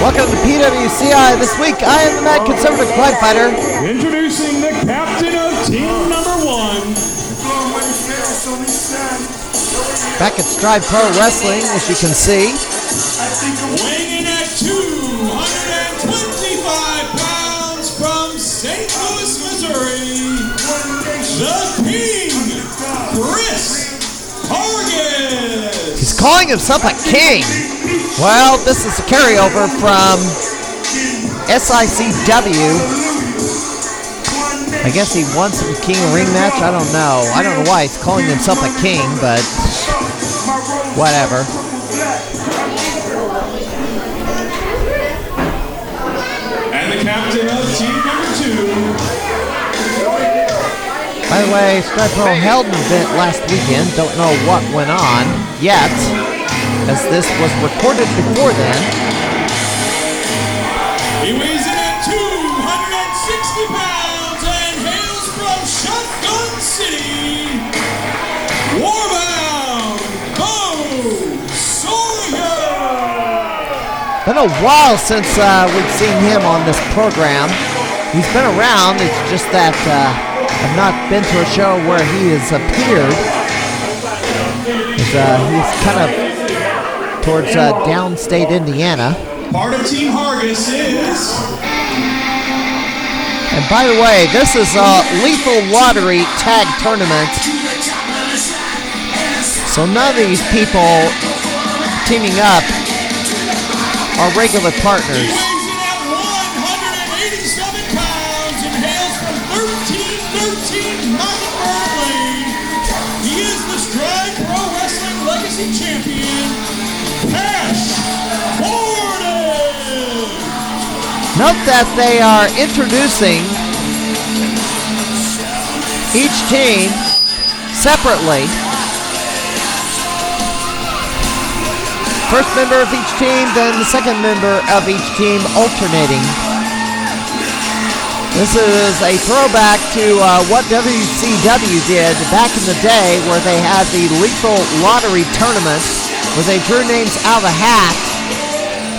Welcome to PWCI. This week, I am the Mad Conservative Crime Fighter. Introducing the captain of team number 1. Back at Stride Pro Wrestling, as you can see. Weighing in at 225 pounds from St. Louis, Missouri, the King, Chris Hargas. He's calling himself a king. Well, this is a carryover from SICW. I guess he won some King of Ring match. I don't know. I don't know why he's calling himself a king, but whatever. And the captain of team number 2. By the way, Stride Pro held an event last weekend. Don't know what went on yet, as this was recorded before then. He weighs in at 260 pounds and hails from Shotgun City. Warbound, Bo Sawyer. Been a while since we've seen him on this program. He's been around, it's just that I've not been to a show where he has appeared. He's kind of towards downstate Indiana. Part of Team Hargas is... And by the way, this is a lethal lottery tag tournament. So none of these people teaming up are regular partners. He weighs in at 187 pounds and hails from 1313 Mockingbird Lane. He is the Stride Pro Wrestling Legacy Champion, Cash Bordin. Note that they are introducing each team separately. First member of each team, then the second member of each team alternating. This is a throwback to what WCW did back in the day, where they had the lethal lottery tournament, where they drew names out of a hat,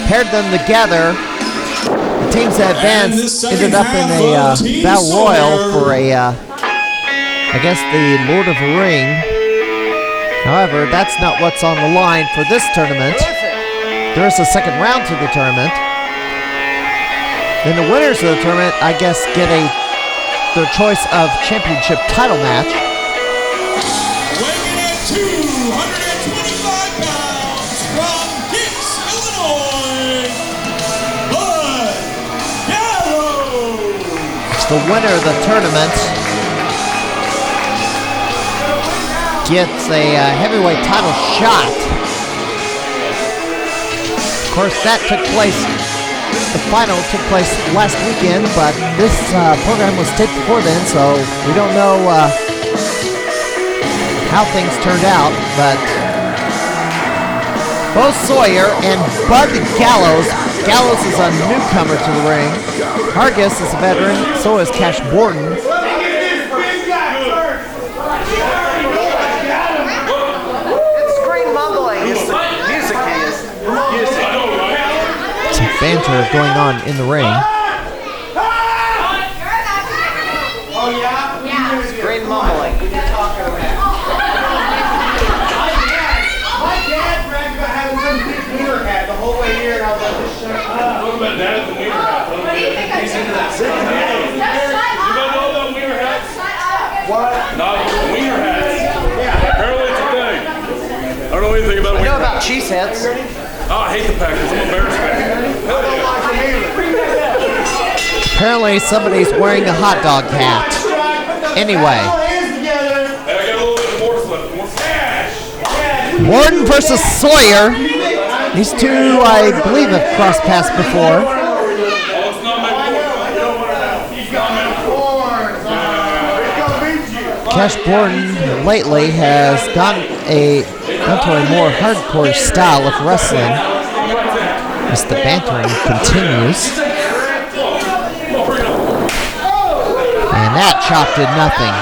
paired them together. The teams that advanced ended up in a battle royal for I guess the Lord of the Ring. However, that's not what's on the line for this tournament. There is a second round to the tournament. Then the winners of the tournament, I guess, get their choice of championship title match. Weighing in at 225 pounds from Dix, Illinois, Bud Gallows. It's the winner of the tournament gets a heavyweight title shot. Of course, that took place, the final took place last weekend, but this program was taped before then, so we don't know how things turned out, but Bo Sawyer and Bud Gallows. Gallows is a newcomer to the ring. Hargas is a veteran, so is Cash Bordin. Banter going on in the ring. Oh yeah? Yeah. Great mumbling. My dad bragged about having some big wiener hat the whole way here, and I was like, just shut up. What about dad with the wiener hat? What do you think I He's into that. said? You guys know about wiener hats? What? No, wiener hats. Yeah. Apparently it's a thing. I don't know anything about I wiener know about hats. cheese heads. Oh, I hate the Packers. I'm a Bears fan. Hell yeah. Apparently somebody's wearing a hot dog hat. Anyway. Hey, I got a little bit more slip. More cash. Bordin versus Sawyer. These two, I believe, have crossed paths before. Oh, it's not my fault. He's got horns. Cash Bordin lately has gone to a more hardcore style of wrestling as the bantering continues. And that chop did nothing.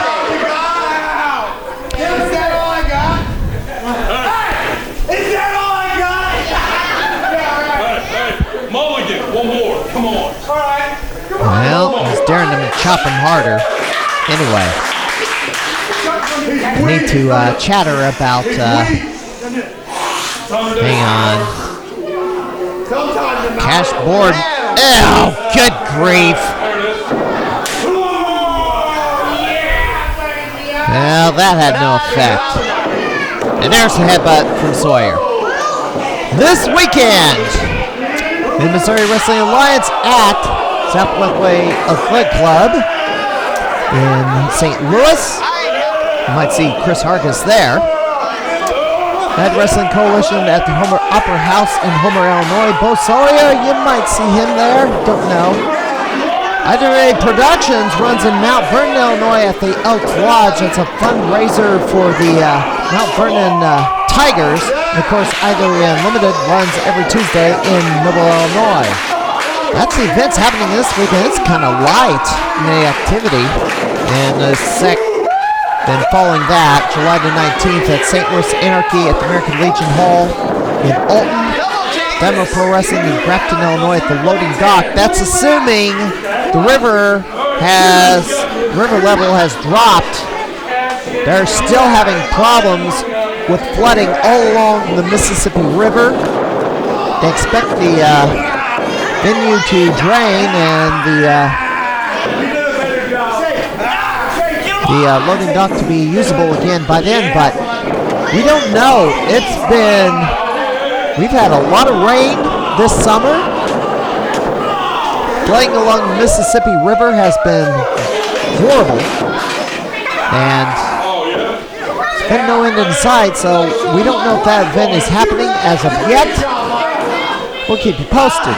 Is that all I got? Is that all I got? Hey, Mulligan. chop him harder. Anyway, I need to chatter about, hang on. Cash Bordin. Oh, good grief. Well, that had no effect. And there's a headbutt from Sawyer. This weekend, the Missouri Wrestling Alliance at Southwest Way Athletic Club in St. Louis. You might see Chris Hargas there. That Wrestling Coalition at the Homer Opera House in Homer, Illinois. Bo Sawyer, you might see him there. Don't know. IWA Productions runs in Mount Vernon, Illinois at the Elks Lodge. It's a fundraiser for the Mount Vernon Tigers. And of course, IWA Unlimited runs every Tuesday in Noble, Illinois. That's the events happening this weekend. It's kind of light in the activity. And then following that, July the 19th at St. Louis Anarchy at the American Legion Hall in Alton. Dynamo Pro Wrestling in Grafton, Illinois at the Loading Dock. That's assuming the river level has dropped. They're still having problems with flooding all along the Mississippi River. They expect the venue to drain and the loading dock to be usable again by then, but we don't know. We've had a lot of rain this summer. Flooding along the Mississippi River has been horrible, and there's been no end in sight, so we don't know if that event is happening as of yet. We'll keep you posted.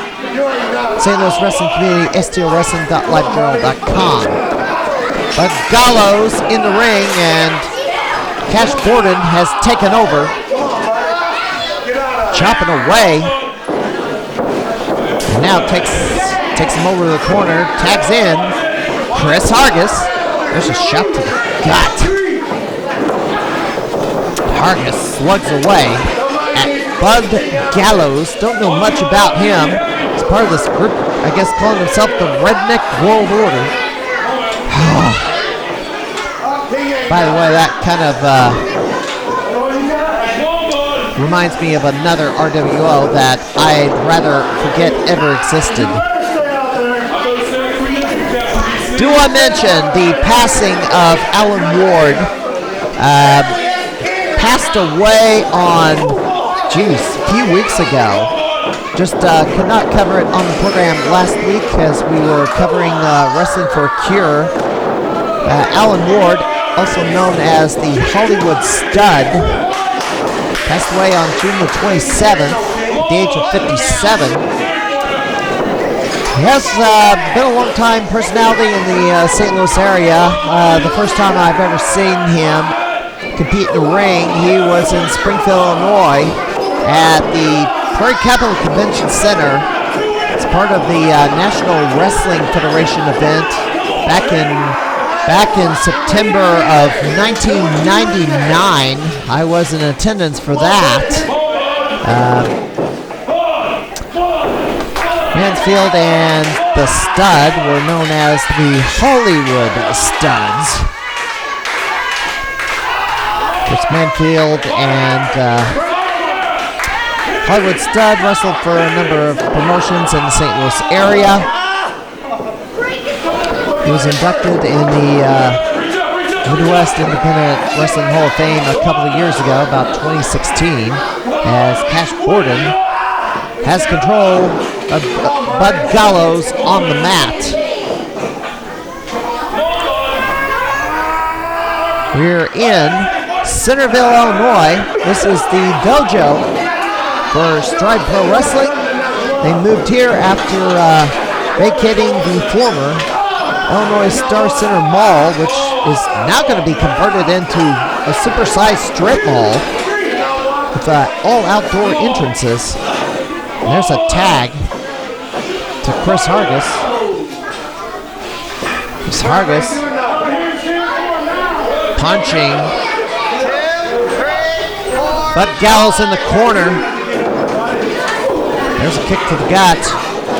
St. Louis Wrestling Community, stlwrestling.livejournal.com. Bud Gallows in the ring, and Cash Bordin has taken over, chopping away, and now takes him over to the corner, tags in Chris Hargas. There's a shot to the gut. Hargas slugs away at Bud Gallows. Don't know much about him. He's part of this group, I guess, calling himself the Redneck World Order. By the way, that kind of reminds me of another RWO that I'd rather forget ever existed. Do I mention the passing of Alan Ward? Passed away on, a few weeks ago. Just could not cover it on the program last week as we were covering Wrestling for a Cure. Alan Ward, also known as the Hollywood Stud, passed away on June the 27th at the age of 57. He has been a long-time personality in the St. Louis area. The first time I've ever seen him compete in the ring, he was in Springfield, Illinois at the Prairie Capital Convention Center. It's part of the National Wrestling Federation event back in September of 1999. I was in attendance for that. Mansfield and the Stud were known as the Hollywood Studs. Chris Mansfield and Hollywood Stud wrestled for a number of promotions in the St. Louis area. He was inducted in the Midwest Independent Wrestling Hall of Fame a couple of years ago, about 2016, as Cash Bordin has control of Bud Gallows on the mat. We're in Centerville, Illinois. This is the dojo for Stride Pro Wrestling. They moved here after vacating the former Illinois Star Center Mall, which is now going to be converted into a supersized strip mall with all outdoor entrances. And there's a tag to Chris Hargas. Chris Hargas punching Bud Gallows in the corner. There's a kick to the gut.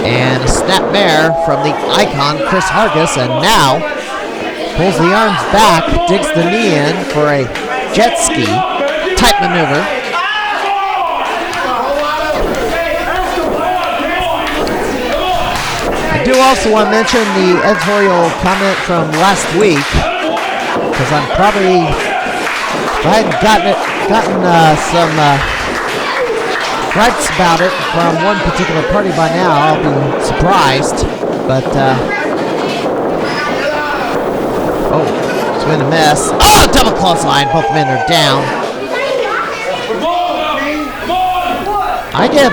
And a snapmare from the icon, Chris Hargas, and now pulls the arms back, digs the knee in for a jet ski type maneuver. I do also want to mention the editorial comment from last week, because I'm probably, if I hadn't gotten some gripes about it from one particular party by now, I'll be surprised. But, oh, it's been a mess. Oh, double clothesline, both men are down. I give,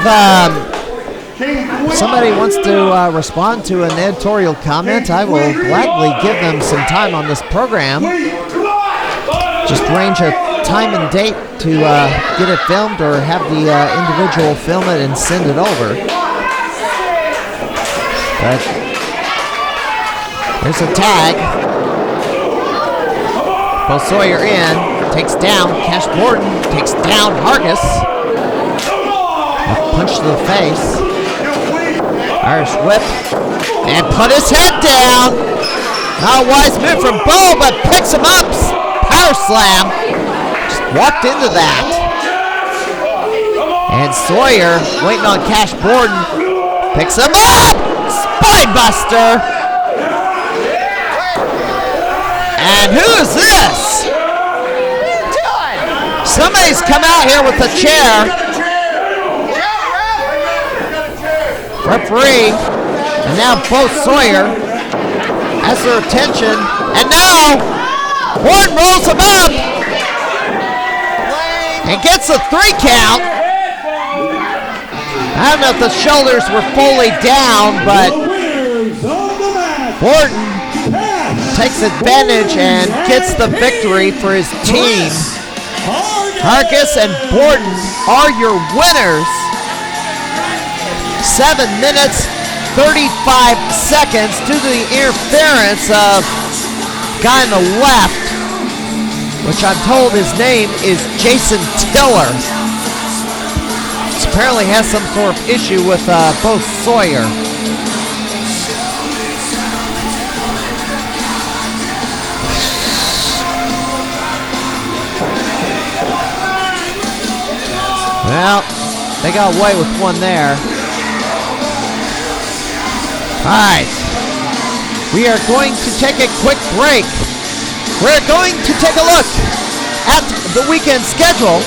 somebody wants to respond to an editorial comment, I will gladly give them some time on this program. Just arrange a time and date to get it filmed, or have the individual film it and send it over. But there's a tag. Bo Sawyer in, takes down Cash Bordin, takes down Hargas. A punch to the face. Irish whip, and put his head down. Not a wise move from Bo, but picks him up. Power slam. Just walked into that. And Sawyer, waiting on Cash Bordin, picks him up. Spine buster. And who is this? Somebody's come out here with a chair. Referee, and now Bo Sawyer has their attention, and now Bordin rolls him up and gets a 3 count. I don't know if the shoulders were fully down, but Bordin takes advantage and gets the victory for his team. Hargas and Bordin are your winners. 7 minutes, 35 seconds due to the interference of guy on the left, which I'm told his name is Jason Tiller. He apparently has some sort of issue with Bo Sawyer. Well, they got away with one there. All right, we are going to take a quick break. We're going to take a look at the weekend schedule.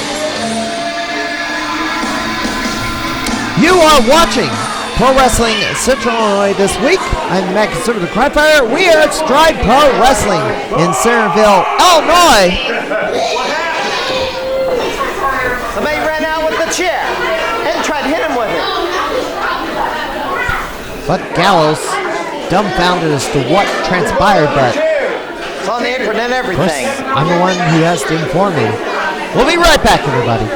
You are watching Pro Wrestling Central Illinois this week. I'm Matt Conservative Cryfire. We are at Stride Pro Wrestling in Centerville, Illinois. Somebody ran out with the chair and tried to hit him with it. Bud Gallows, dumbfounded as to what transpired, but It's on the apron and of course, everything. I'm the one who has to inform me. We'll be right back, everybody.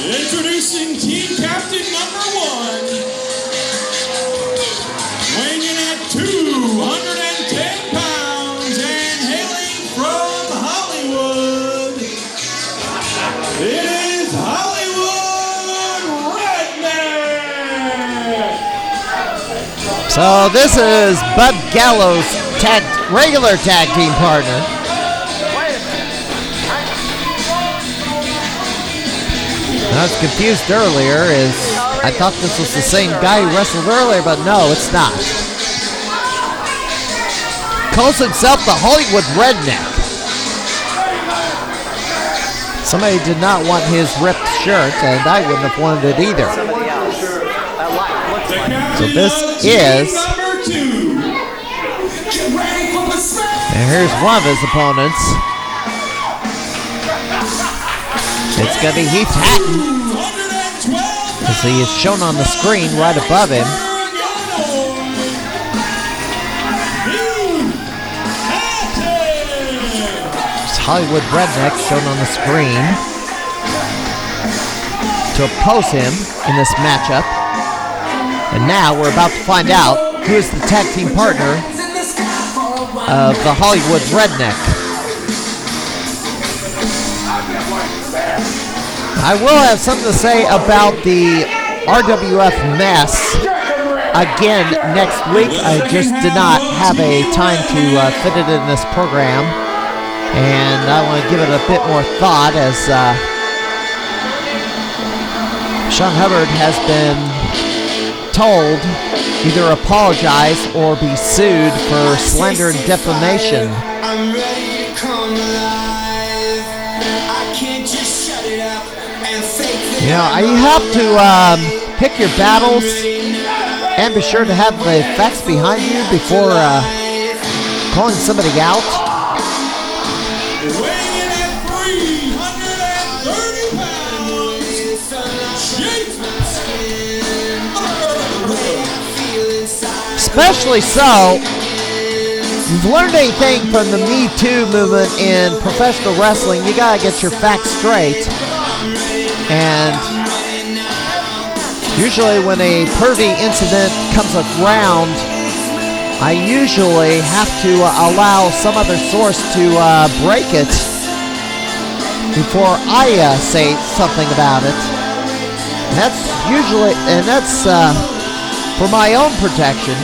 Introducing team captain number 1, weighing in at 210 pounds and hailing from Hollywood. It is Hollywood Redneck. So this is Bud Gallows' regular tag team partner. I was confused earlier as I thought this was the same guy who wrestled earlier, but no, it's not. Calls himself the Hollywood Redneck. Somebody did not want his ripped shirt, and I wouldn't have wanted it either. Somebody else. That looks like. So this is, and here's one of his opponents. It's going to be Heath Hatton, as he is shown on the screen right above him. It's Hollywood Redneck shown on the screen to oppose him in this matchup. And now we're about to find out who is the tag team partner of the Hollywood Redneck. I will have something to say about the RWF mess again next week. I just did not have a time to fit it in this program, and I want to give it a bit more thought as Sean Hubbard has been told either apologize or be sued for slander and defamation. I'm ready to come alive. I can't just shut it up and fake that. You know, you have to pick your battles and be sure to have the facts behind you before calling somebody out. Weighing in at 330 pounds, Especially so, if you've learned anything from the Me Too movement in professional wrestling, you gotta get your facts straight. And usually when a pervy incident comes around, I usually have to allow some other source to break it before I say something about it. And that's usually, and that's for my own protection.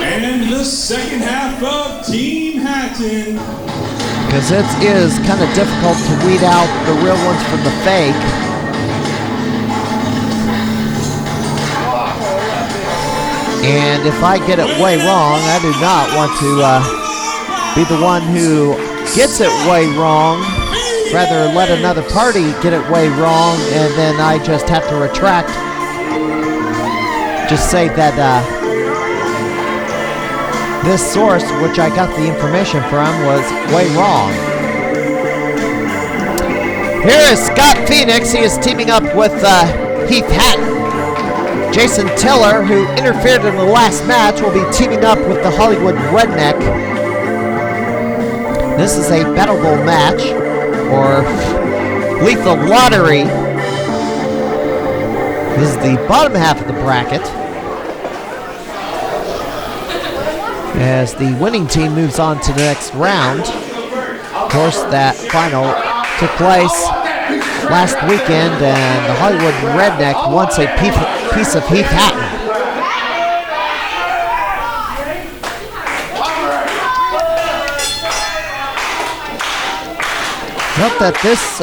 And the second half of Team Hatton. Because it is kind of difficult to weed out the real ones from the fake. And if I get it way wrong, I do not want to be the one who gets it way wrong. Rather let another party get it way wrong, and then I just have to retract. Just say that this source, which I got the information from, was way wrong. Here is Scott Phoenix. He is teaming up with Heath Hatton. Jason Tiller, who interfered in the last match, will be teaming up with the Hollywood Redneck. This is a Battle Bowl match, or Lethal Lottery. This is the bottom half of the bracket, as the winning team moves on to the next round. Of course, that final took place last weekend, and the Hollywood Redneck wants a piece of Heath Hatton. Note that this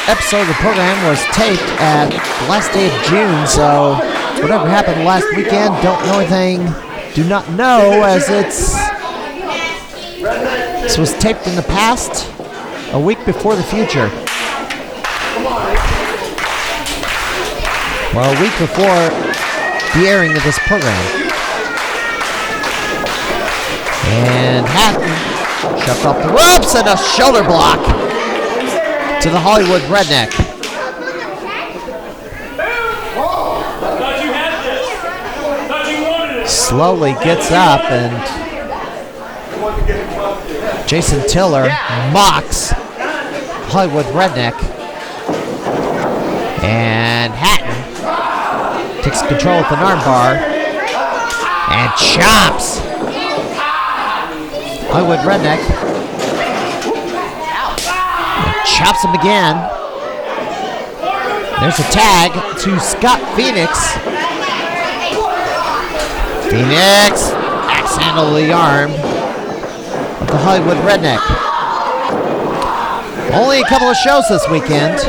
episode of the program was taped at the last day of June, so whatever happened last weekend, don't know anything. Do not know, as this was taped in the past, a week before the future. Well, a week before the airing of this program. And Hatton shoved off the ropes and a shoulder block to the Hollywood Redneck. Slowly gets up, and Jason Tiller mocks Hollywood Redneck. And Hatton takes control with an armbar and chops Hollywood Redneck. And chops him again. There's a tag to Scott Phoenix. Phoenix axe handle the arm of the Hollywood Redneck. Only a couple of shows this weekend.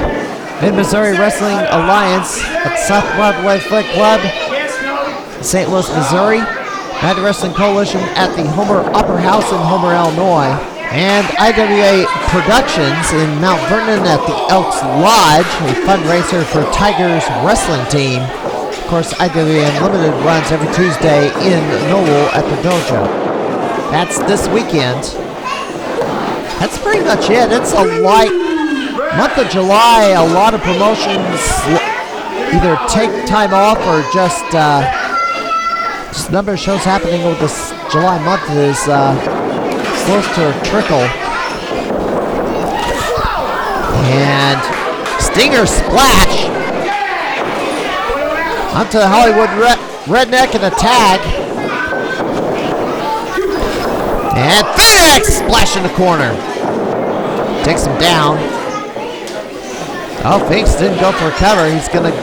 Mid-Missouri Wrestling Alliance at South Broadway Foot Club, St. Louis, Missouri. United Wrestling Coalition at the Homer Opera House in Homer, Illinois. And IWA Productions in Mount Vernon at the Elks Lodge, a fundraiser for Tigers wrestling team. Of course, IWA Unlimited runs every Tuesday in Noel at the dojo. That's this weekend. That's pretty much it. It's a light month of July. A lot of promotions either take time off or just the number of shows happening over this July month is close to a trickle. And Stinger splash onto the Hollywood Redneck and a tag. And Phoenix splash in the corner. Takes him down. Oh, Phoenix didn't go for a cover. He's going to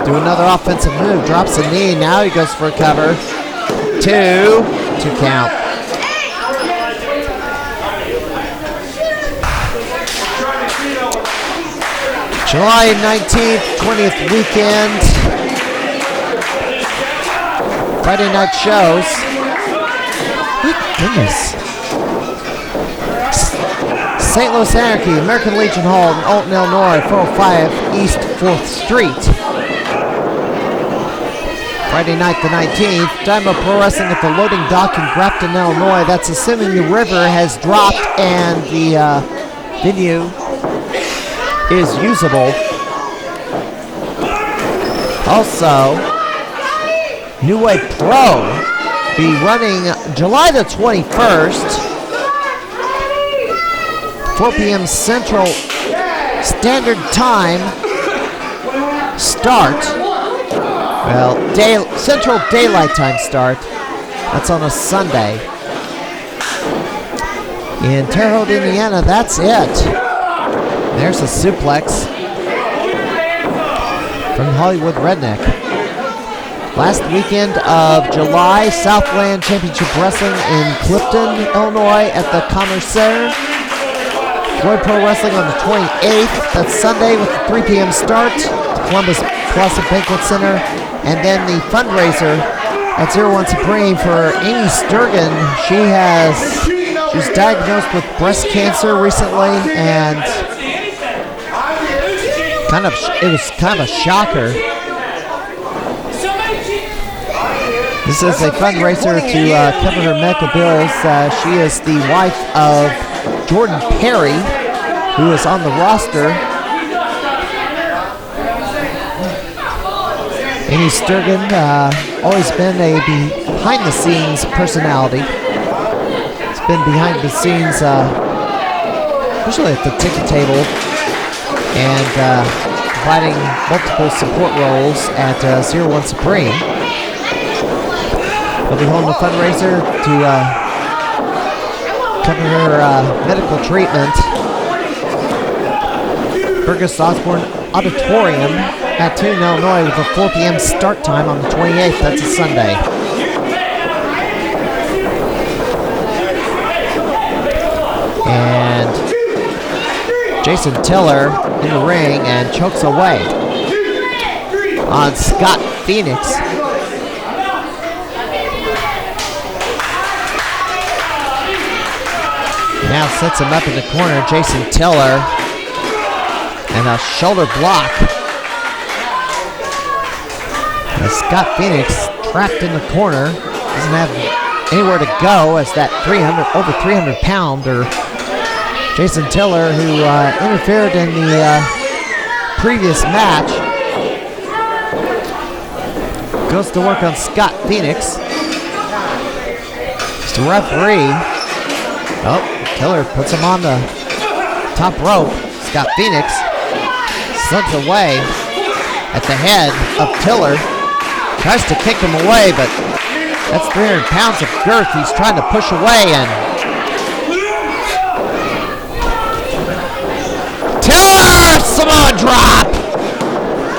do another offensive move. Drops a knee. Now he goes for a cover. Two count. July 19th, 20th weekend. Friday night shows. My goodness. St. Louis Anarchy, American Legion Hall in Alton, Illinois, 405 East 4th Street. Friday night the 19th, Dynamo Pro Wrestling at the Loading Dock in Grafton, Illinois. That's assuming the river has dropped and the venue is usable. Also, New Way Pro be running July the 21st, 4 p.m. Central Standard Time start. Well, Central Daylight Time start. That's on a Sunday. In Terre Haute, Indiana, that's it. There's a suplex from Hollywood Redneck. Last weekend of July, Southland Championship Wrestling in Clifton, Illinois at the Commerce Center. Floyd Pro Wrestling on the 28th. That's Sunday with a 3 p.m. start. Columbus Plaza Banquet Center. And then the fundraiser at 01 Supreme for Amy Sturgeon. She's diagnosed with breast cancer recently, and it was kind of a shocker. This is a fundraiser to cover her medical bills. She is the wife of Jordan Perry, who is on the roster. Amy Sturgeon, always been a behind-the-scenes personality. It's been behind the scenes, usually at the ticket table, and providing multiple support roles at 01 Supreme. They'll be holding a fundraiser to cover her medical treatment. Burgess Osborne Auditorium at Hatton, Illinois, with a 4 p.m. start time on the 28th. That's a Sunday. And Jason Tiller in the ring and chokes away on Scott Phoenix. Now sets him up in the corner, Jason Tiller, and a shoulder block. And Scott Phoenix trapped in the corner, doesn't have anywhere to go as that over 300-pounder Jason Tiller, who interfered in the previous match, goes to work on Scott Phoenix. It's the referee. Oh, Tiller puts him on the top rope. Scott Phoenix slugs away at the head of Tiller. Tries to kick him away, but that's 300 pounds of girth he's trying to push away, and Tiller! Samoa drop!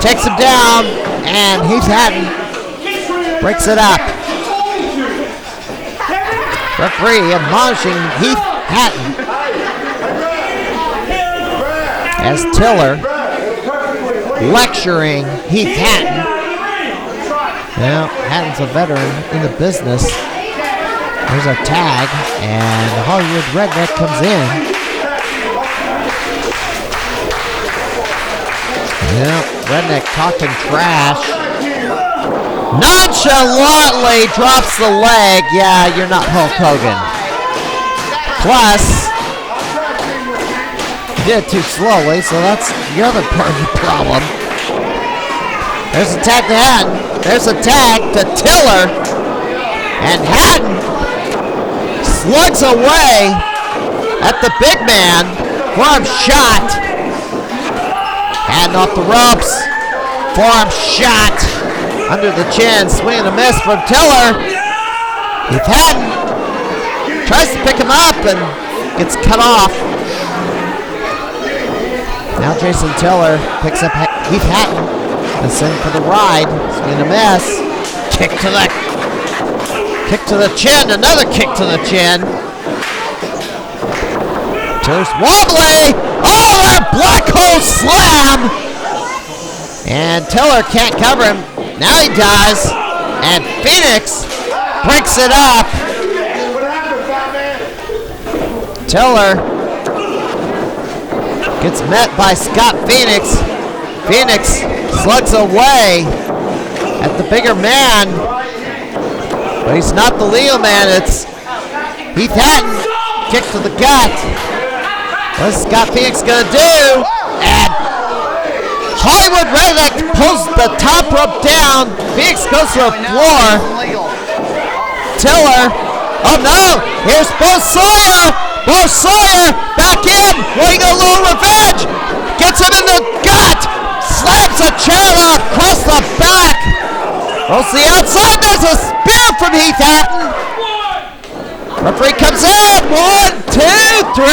Takes him down, and Heath Hatton breaks it up. Referee admonishing Heath Hatton. as Tiller lecturing Heath Hatton. Now, Hatton's a veteran in the business. There's a tag, and the Hollywood Redneck comes in. Yeah, Redneck talking trash. Nonchalantly drops the leg. Yeah, you're not Hulk Hogan. Plus, you did it too slowly, so that's the other part of the problem. There's a tag to Hatton. There's a tag to Tiller. And Hatton slugs away at the big man. Forearm shot. Hand off the ropes. Forearm shot. Under the chin. Swing and a miss from Tiller. Heath Hatton tries to pick him up and gets cut off. Now Jason Tiller picks up Heath Hatton. Let's in for the ride. Swing and a miss. Kick to the chin. Another kick to the chin. Tiller's wobbly. Oh, that black hole slam. And Tiller can't cover him. Now he does. And Phoenix breaks it up. Tiller gets met by Scott Phoenix. Phoenix slugs away at the bigger man, but he's not the Leo man. It's Heath Hatton. Kick to the gut. What's Scott Phoenix gonna do? And Hollywood Redneck pulls the top rope down. Phoenix goes to the floor. Tiller. Oh no! Here's Bo Sawyer. Bo Sawyer back in. Wanting a little revenge. Gets him in the gut. Slams a chair across the back. Goes to the outside. There's a spear from Heath Hatton. Referee comes in. 1, 2, 3.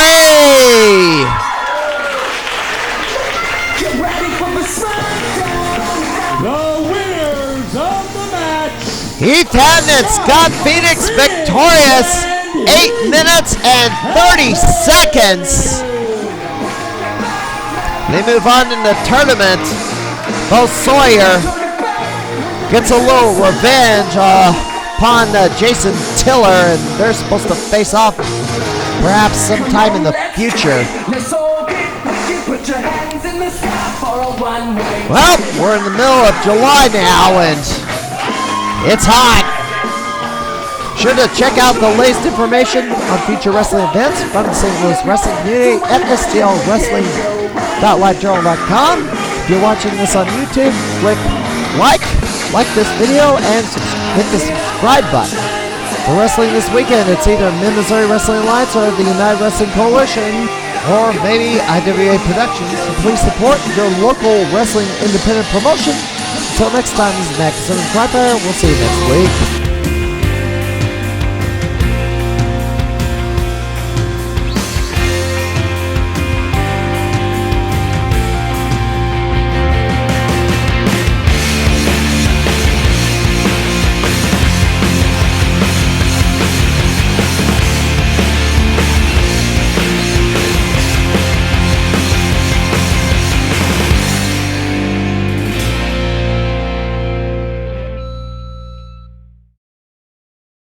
Get ready for the smackdown. The winners of the match. Heath Hatton and Scott Phoenix victorious. 8 minutes and 30 seconds. They move on in the tournament. Bo Sawyer gets a little revenge upon Jason Tiller, and they're supposed to face off perhaps sometime in the future. Well, we're in the middle of July now, and it's hot. Sure to check out the latest information on future wrestling events from the St. Louis wrestling community at STLWrestling.livejournal.com. If you're watching this on YouTube, click like this video, and hit the subscribe button. For wrestling this weekend, it's either Mid-Missouri Wrestling Alliance or the United Wrestling Coalition, or maybe IWA Productions. So please support your local wrestling independent promotion. Until next time, this is Max Clapper. We'll see you next week.